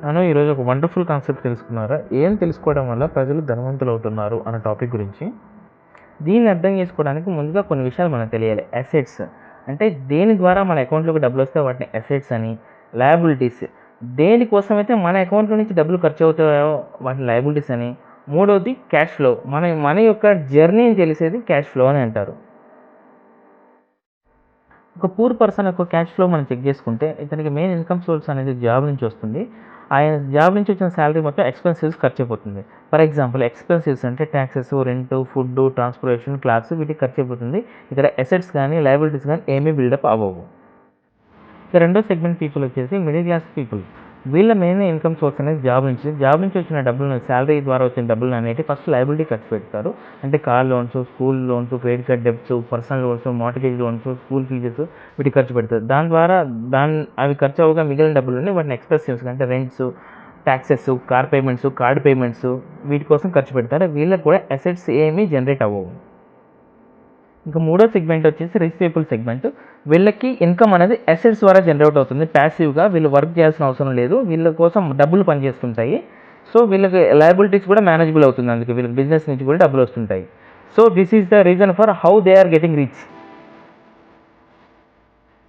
మనం ఈరోజు ఒక వండర్ఫుల్ కాన్సెప్ట్ తెలుసుకున్నారా? ఏం తెలుసుకోవడం వల్ల ప్రజలు ధనవంతులవుతున్నారు అన్న టాపిక్ గురించి. దీన్ని అర్థం చేసుకోవడానికి ముందుగా కొన్ని విషయాలు మనకు తెలియాలి. అసెట్స్ అంటే దేని ద్వారా మన అకౌంట్‌లోకి డబ్బులొస్తే వాటిని అసెట్స్ అని, లయబిలిటీస్ దేనికోసమైతే మన అకౌంట్‌లో నుంచి డబ్బులు ఖర్చవుతాయో వాటిని లయబిలిటీస్ అని, మూడోది క్యాష్ ఫ్లో మన యొక్క జర్నీని తెలిసేది క్యాష్ ఫ్లో అని అంటారు. ఒక పూర్ పర్సన్ యొక్క క్యాష్ ఫ్లో మనం చెక్ చేసుకుంటే ఇతనికి మెయిన్ ఇన్కమ్ సోర్స్ అనేది జాబ్ నుంచి వస్తుంది. ఆయన జాబ్ నుంచి వచ్చిన శాలరీ మొత్తం ఎక్స్‌పెన్సివ్స్ ఖర్చయిపోతుంది. ఫర్ ఎగ్జాంపుల్ ఎక్స్‌పెన్సివ్స్ అంటే taxes, rent, food, transportation, clothes వీటికి ఖర్చయిపోతుంది. ఇక్కడ అసెట్స్ గానీ, లయబిలిటీస్ గానీ ఏమీ బిల్డప్ అవ్వవు. ఇక రెండో సెగ్మెంట్ పీపుల్ వచ్చేసి మిడిల్ క్లాస్ పీపుల్. వీళ్ళ మెయిన్ ఇన్కమ్ సోర్స్ అనేది జాబ్ నుంచి వచ్చిన డబ్బులను శాలరీ ద్వారా వచ్చిన డబ్బులు అనేవి ఫస్ట్ లయబిలిటీ ఖర్చు పెడతారు. అంటే car loans, school loans, credit card debts, personal loans, mortgage loans, school fees వీటికి ఖర్చు పెడతారు. దాని ద్వారా అవి ఖర్చు అవ్వగా మిగిలిన డబ్బులని వాటిని ఎక్స్‌పెన్సివ్స్ అంటే rents, taxes, car payments, card payments వీటి కోసం ఖర్చు పెడతారు. వీళ్ళకి కూడా అసెట్స్ ఏమీ జనరేట్ అవ్వవు. ఇంకా మూడో సెగ్మెంట్ వచ్చేసి రిచ్ పీపుల్ సెగ్మెంట్. వీళ్ళకి ఇన్కమ్ అనేది అసెట్స్ ద్వారా జనరేట్ అవుతుంది. ప్యాసివ్‌గా వీళ్ళు వర్క్ చేయాల్సిన అవసరం లేదు. వీళ్ళ కోసం డబ్బులు పనిచేస్తుంటాయి. సో, వీళ్ళకి లయబిలిటీస్ కూడా మేనేజబుల్ అవుతుంది. అందుకే వీళ్ళకి బిజినెస్ నుంచి కూడా డబ్బులు వస్తుంటాయి. So, this is the reason for how they are getting rich.